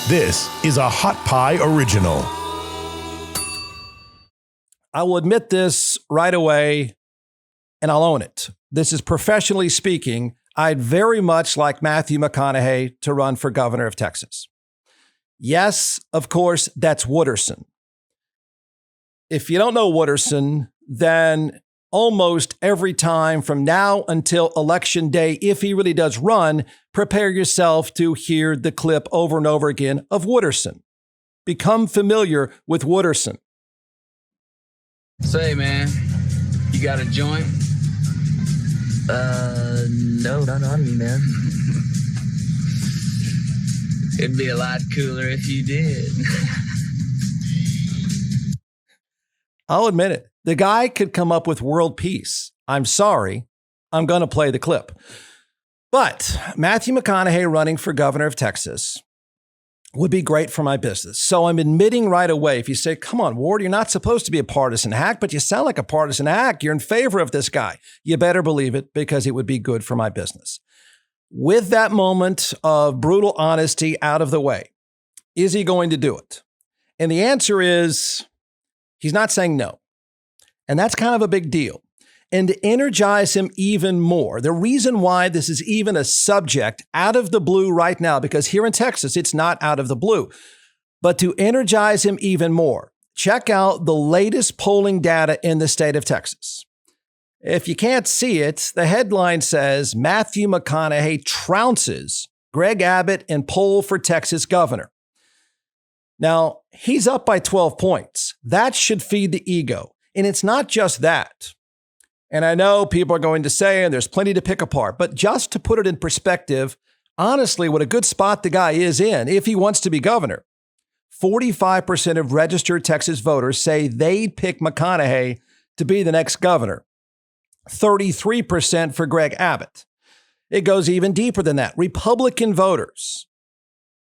This is a Hot Pie Original. I will admit this right away, and I'll own it. This is professionally speaking. I'd very much like Matthew McConaughey to run for governor of Texas. Yes, of course, that's Wooderson. If you don't know Wooderson, then almost every time from now until election day, if he really does run, prepare yourself to hear the clip over and over again of Wooderson. Become familiar with Wooderson. Say, man, you got a joint? No, not on me, man. It'd be a lot cooler if you did. I'll admit it. The guy could come up with world peace. I'm sorry. I'm going to play the clip. But Matthew McConaughey running for governor of Texas would be great for my business. So I'm admitting right away, if you say, come on, Ward, you're not supposed to be a partisan hack, but you sound like a partisan hack. You're in favor of this guy. You better believe it, because it would be good for my business. With that moment of brutal honesty out of the way, is he going to do it? And the answer is, he's not saying no. And that's kind of a big deal. And to energize him even more, the reason why this is even a subject out of the blue right now, because here in Texas, it's not out of the blue, but to energize him even more, check out the latest polling data in the state of Texas. If you can't see it, the headline says Matthew McConaughey trounces Greg Abbott in poll for Texas governor. Now, he's up by 12 points. That should feed the ego. And it's not just that. And I know people are going to say, and there's plenty to pick apart, but just to put it in perspective, honestly, what a good spot the guy is in if he wants to be governor. 45% of registered Texas voters say they'd pick McConaughey to be the next governor. 33% for Greg Abbott. It goes even deeper than that. Republican voters,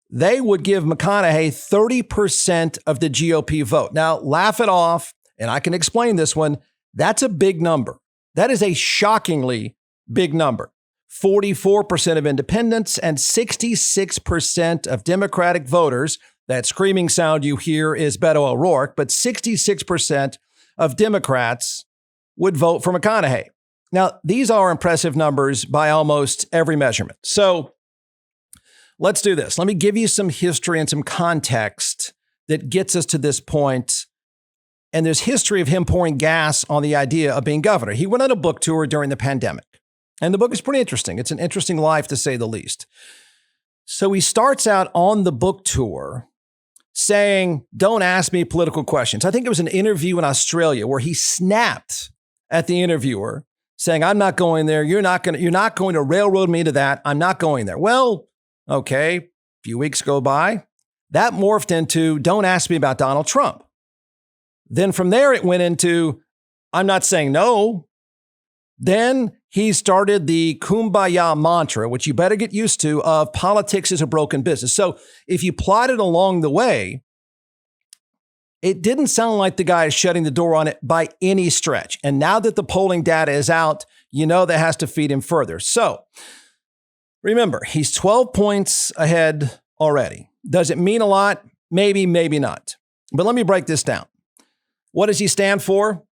they would give McConaughey 30% of the GOP vote. Now, laugh it off, and I can explain this one. That's a big number. That is a shockingly big number. 44% of independents and 66% of Democratic voters. That screaming sound you hear is Beto O'Rourke, but 66% of Democrats would vote for McConaughey. Now, these are impressive numbers by almost every measurement. So let's do this. Let me give you some history and some context that gets us to this point. And there's history of him pouring gas on the idea of being governor. He went on a book tour during the pandemic. And the book is pretty interesting. It's an interesting life, to say the least. So he starts out on the book tour saying, don't ask me political questions. I think it was an interview in Australia where he snapped at the interviewer saying, I'm not going there. You're not going to railroad me to that. I'm not going there. Well, okay. A few weeks go by. That morphed into, don't ask me about Donald Trump. Then from there, it went into, I'm not saying no. Then he started the kumbaya mantra, which you better get used to, of politics is a broken business. So if you plot it along the way, it didn't sound like the guy is shutting the door on it by any stretch. And now that the polling data is out, you know that has to feed him further. So remember, he's 12 points ahead already. Does it mean a lot? Maybe, maybe not. But let me break this down. What does he stand for?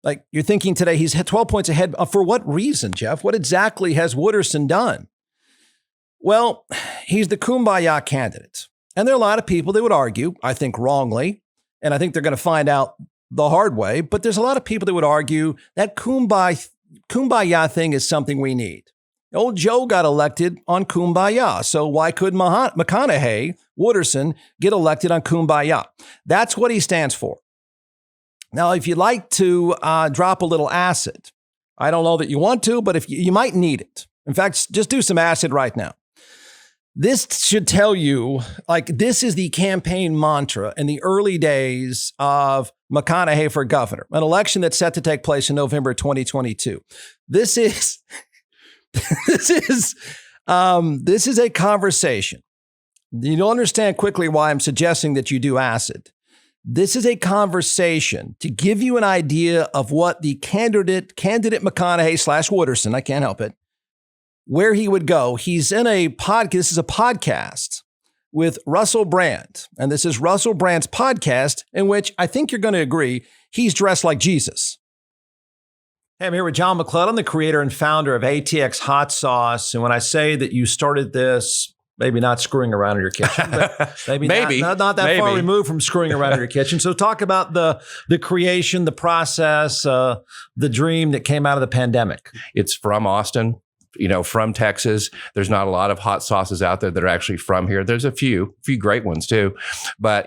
Like, you're thinking today he's 12 points ahead. For what reason, Jeff? What exactly has Wooderson done? Well, he's the kumbaya candidate. And there are a lot of people that would argue, I think wrongly, and I think they're going to find out the hard way, but there's a lot of people that would argue that kumbaya thing is something we need. Old Joe got elected on kumbaya, so why couldn't McConaughey, Wooderson, get elected on kumbaya? That's what he stands for. Now, if you'd like to drop a little acid, I don't know that you want to, but if you might need it. In fact, just do some acid right now. This should tell you, like, this is the campaign mantra in the early days of McConaughey for governor, an election that's set to take place in November 2022. This is a conversation. You'll understand quickly why I'm suggesting that you do acid. This is a conversation to give you an idea of what the candidate McConaughey / Wooderson, I can't help it, where he would go. He's in a podcast. This is a podcast with Russell Brand. And this is Russell Brand's podcast, in which I think you're going to agree he's dressed like Jesus. Hey, I'm here with John McClellan, the creator and founder of ATX Hot Sauce. And when I say that you started this, maybe not screwing around in your kitchen, but maybe not that far removed from screwing around in your kitchen. So talk about the creation, the process, the dream that came out of the pandemic. It's from Austin, from Texas. There's not a lot of hot sauces out there that are actually from here. There's a few great ones too. But,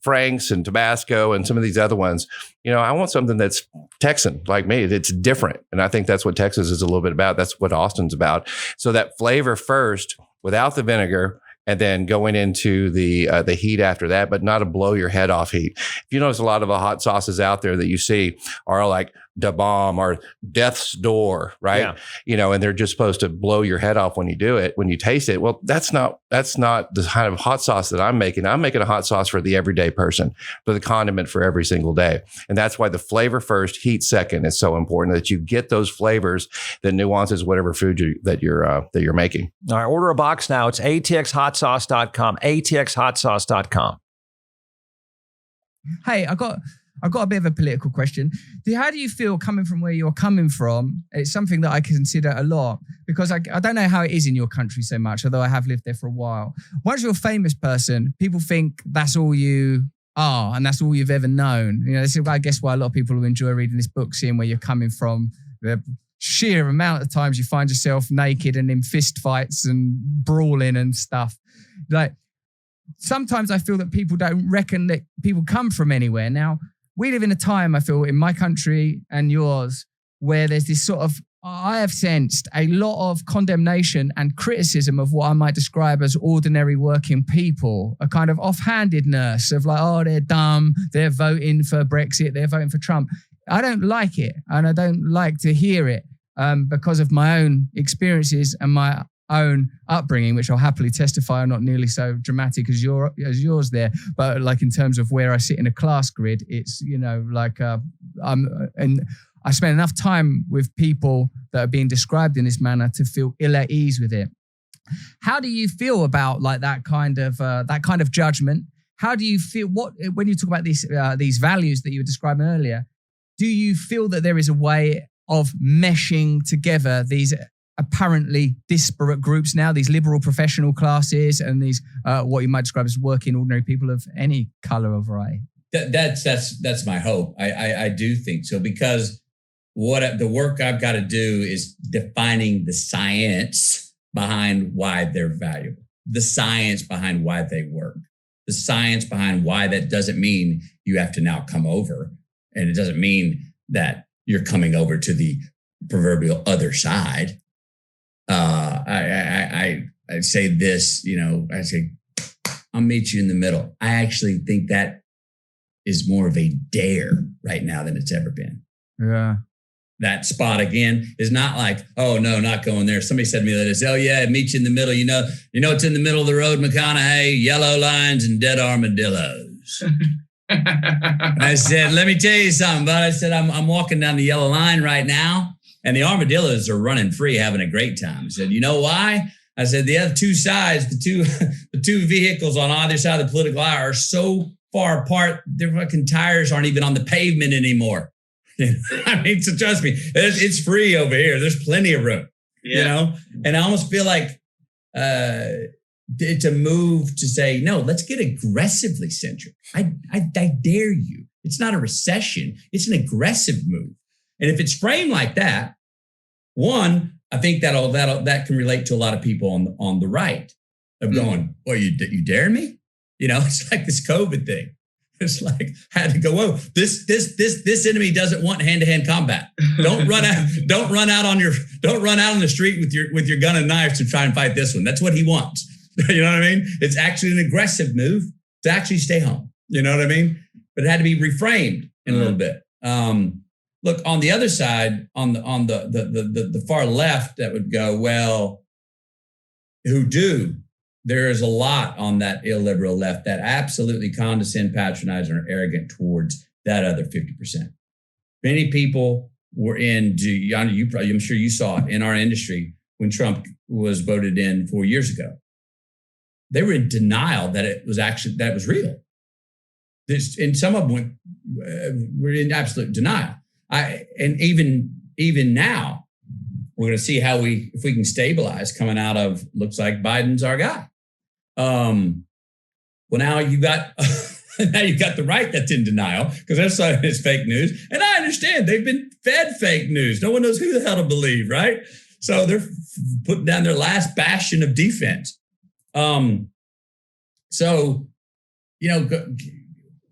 Frank's and Tabasco and some of these other ones, I want something that's Texan like me. It's different. And I think that's what Texas is a little bit about. That's what Austin's about. So that flavor first, without the vinegar, and then going into the heat after that, but not a blow your head off heat. If you notice, a lot of the hot sauces out there that you see are like Da Bomb or Death's Door, right? Yeah. And they're just supposed to blow your head off when you do it, when you taste it. Well, that's not the kind of hot sauce that I'm making. I'm making a hot sauce for the everyday person, for the condiment for every single day. And that's why the flavor first, heat second is so important, that you get those flavors, the nuances, whatever food that you're making. All right, order a box now. It's atxhotsauce.com, atxhotsauce.com. Hey, I got a bit of a political question. How do you feel coming from where you're coming from? It's something that I consider a lot, because I don't know how it is in your country so much, although I have lived there for a while. Once you're a famous person, people think that's all you are and that's all you've ever known. This is, I guess, why a lot of people will enjoy reading this book, seeing where you're coming from. The sheer amount of times you find yourself naked and in fist fights and brawling and stuff. Like, sometimes I feel that people don't reckon that people come from anywhere. Now, we live in a time, I feel, in my country and yours, where there's this sort of, I have sensed a lot of condemnation and criticism of what I might describe as ordinary working people, a kind of offhandedness of like, oh, they're dumb, they're voting for Brexit, they're voting for Trump. I don't like it, and I don't like to hear it because of my own experiences and my own upbringing, which I'll happily testify are not nearly so dramatic as yours there, but like in terms of where I sit in a class grid, it's I spend enough time with people that are being described in this manner to feel ill at ease with it. How do you feel about like that kind of judgment? How do you feel when you talk about these values that you were describing earlier? Do you feel that there is a way of meshing together these apparently disparate groups now, these liberal professional classes and these what you might describe as working ordinary people of any color or variety? That's my hope. I do think so, because the work I've got to do is defining the science behind why they're valuable, the science behind why they work, the science behind why that doesn't mean you have to now come over, and it doesn't mean that you're coming over to the proverbial other side. I say this, I say, I'll meet you in the middle. I actually think that is more of a dare right now than it's ever been. Yeah. That spot again is not like, oh no, not going there. Somebody said to me that is, oh yeah, meet you in the middle. You know, it's in the middle of the road, McConaughey, yellow lines and dead armadillos. I said, let me tell you something, bud. I said, I'm walking down the yellow line right now, and the armadillos are running free, having a great time. I said, you know why? I said, the other two sides, the two vehicles on either side of the political aisle are so far apart, their fucking tires aren't even on the pavement anymore. I mean, so trust me, it's free over here. There's plenty of room, And I almost feel like it's a move to say, no, let's get aggressively centric. I dare you. It's not a recession. It's an aggressive move. And if it's framed like that, one, I think that can relate to a lot of people on the right of going, well, you dare me? It's like this COVID thing. It's like, had to go, whoa, this enemy doesn't want hand-to-hand combat. Don't run out on the street with your gun and knives to try and fight this one. That's what he wants. You know what I mean? It's actually an aggressive move to actually stay home. You know what I mean? But it had to be reframed in a little bit. Look, on the other side, on the far left, that would go, well, there is a lot on that illiberal left that absolutely condescend, patronize, and are arrogant towards that other 50%. Many people were I'm sure you saw it in our industry when Trump was voted in 4 years ago. They were in denial that it was real. And some of them were in absolute denial. And even now, we're going to see if we can stabilize coming out of, looks like Biden's our guy. Well, now you got the right that's in denial because they're saying it's fake news. And I understand they've been fed fake news. No one knows who the hell to believe, right? So they're putting down their last bastion of defense. So,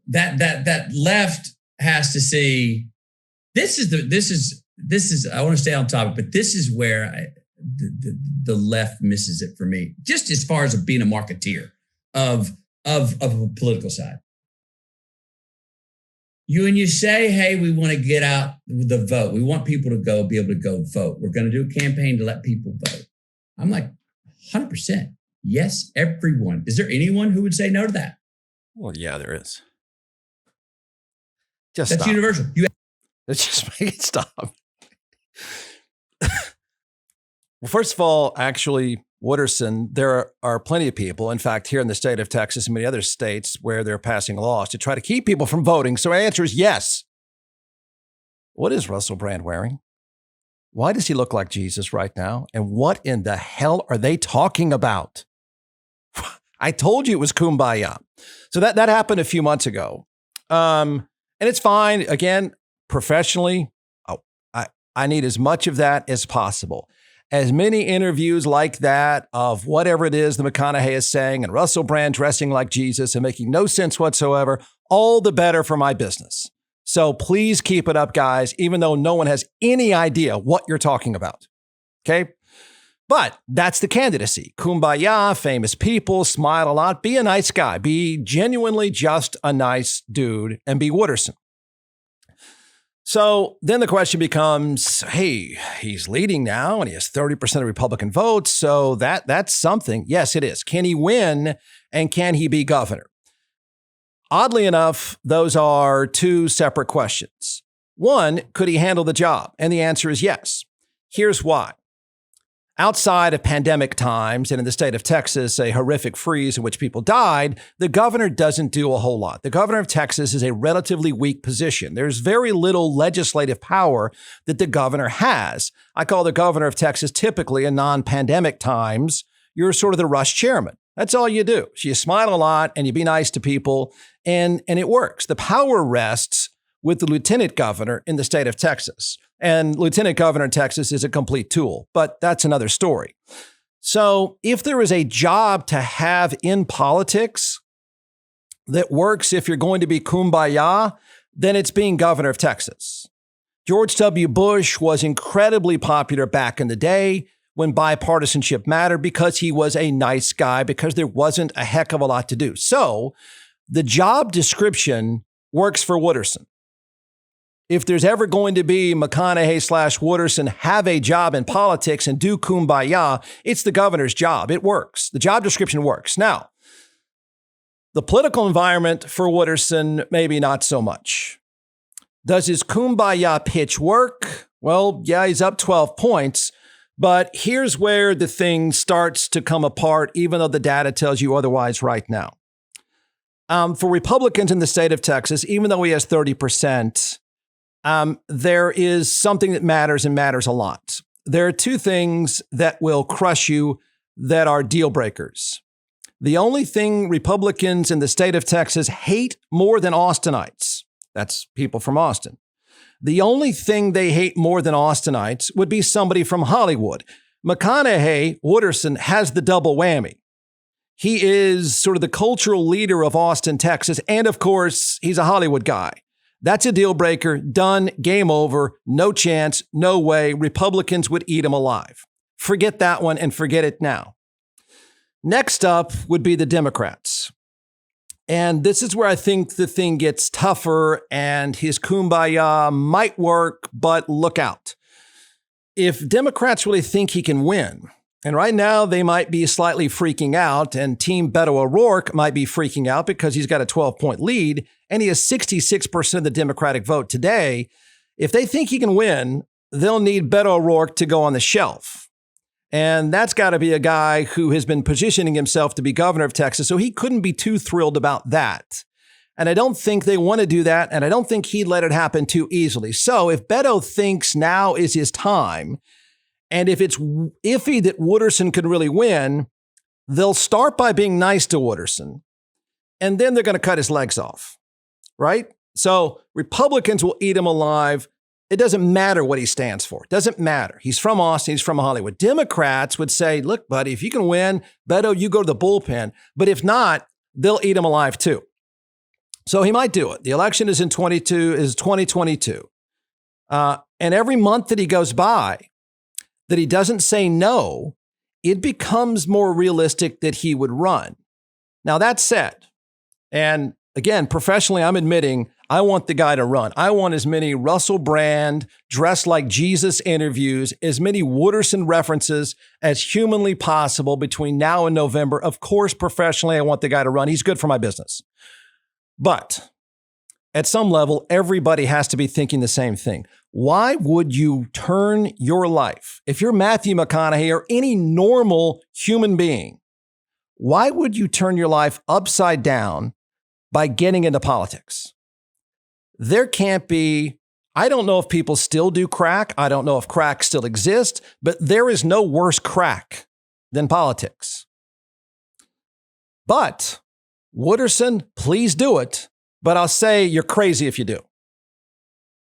that left has to see, this is, I want to stay on topic, but this is where the left misses it for me, just as far as being a marketeer of a political side. When you say, hey, we want to get out the vote. We want people to be able to go vote. We're going to do a campaign to let people vote. I'm like, 100%. Yes, everyone. Is there anyone who would say no to that? Well, yeah, there is. That's stop. Universal. Let's just make it stop. Well, first of all, actually, Wooderson, there are plenty of people, in fact, here in the state of Texas and many other states where they're passing laws to try to keep people from voting. So my answer is yes. What is Russell Brand wearing? Why does he look like Jesus right now? And what in the hell are they talking about? I told you it was kumbaya. So that happened a few months ago. And it's fine. Again, professionally, I need as much of that as possible. As many interviews like that of whatever it is that McConaughey is saying and Russell Brand dressing like Jesus and making no sense whatsoever, all the better for my business. So please keep it up, guys, even though no one has any idea what you're talking about. Okay? But that's the candidacy. Kumbaya, famous people, smile a lot, be a nice guy, be genuinely just a nice dude, and be Wooderson. So then the question becomes, hey, he's leading now and he has 30% of Republican votes. So that's something. Yes, it is. Can he win and can he be governor? Oddly enough, those are two separate questions. One, could he handle the job? And the answer is yes. Here's why. Outside of pandemic times and in the state of Texas, a horrific freeze in which people died, the governor doesn't do a whole lot. The governor of Texas is a relatively weak position. There's very little legislative power that the governor has. I call the governor of Texas typically in non-pandemic times, you're sort of the rush chairman. That's all you do. So you smile a lot and you be nice to people and it works. The power rests with the lieutenant governor in the state of Texas. And Lieutenant Governor in Texas is a complete tool, but that's another story. So if there is a job to have in politics that works if you're going to be kumbaya, then it's being governor of Texas. George W. Bush was incredibly popular back in the day when bipartisanship mattered because he was a nice guy, because there wasn't a heck of a lot to do. So the job description works for Wooderson. If there's ever going to be McConaughey/Wooderson have a job in politics and do kumbaya, it's the governor's job. It works. The job description works. Now, the political environment for Wooderson, maybe not so much. Does his kumbaya pitch work? Well, yeah, he's up 12 points, but here's where the thing starts to come apart, even though the data tells you otherwise right now. For Republicans in the state of Texas, even though he has 30%, there is something that matters and matters a lot. There are two things that will crush you that are deal breakers. The only thing Republicans in the state of Texas hate more than Austinites, that's people from Austin. The only thing they hate more than Austinites would be somebody from Hollywood. McConaughey, Wooderson, has the double whammy. He is sort of the cultural leader of Austin, Texas, and of course, he's a Hollywood guy. That's a deal breaker. Done. Game over. No chance. No way. Republicans would eat him alive. Forget that one and forget it now. Next up would be the Democrats. And this is where I think the thing gets tougher and his kumbaya might work, but look out. If Democrats really think he can win, and right now they might be slightly freaking out, and Team Beto O'Rourke might be freaking out because he's got a 12-point lead, and he has 66% of the Democratic vote today. If they think he can win, they'll need Beto O'Rourke to go on the shelf. And that's got to be a guy who has been positioning himself to be governor of Texas. So he couldn't be too thrilled about that. And I don't think they want to do that. And I don't think he'd let it happen too easily. So if Beto thinks now is his time, and if it's iffy that Wooderson could really win, they'll start by being nice to Wooderson. And then they're going to cut his legs off, right? So Republicans will eat him alive. It doesn't matter what he stands for. It doesn't matter. He's from Austin. He's from Hollywood. Democrats would say, look, buddy, if you can win, Beto, you go to the bullpen. But if not, they'll eat him alive too. So he might do it. The election is in 2022. And every month that he goes by that he doesn't say no, it becomes more realistic that he would run. Now, that said, and again, professionally, I'm admitting I want the guy to run. I want as many Russell Brand, dressed like Jesus interviews, as many Wooderson references as humanly possible between now and November. Of course, professionally, I want the guy to run. He's good for my business. But at some level, everybody has to be thinking the same thing. Why would you turn your life, if you're Matthew McConaughey or any normal human being, why would you turn your life upside down by getting into politics? There can't be, I don't know if people still do crack. I don't know if crack still exists, but there is no worse crack than politics. But Wooderson, please do it. But I'll say you're crazy if you do.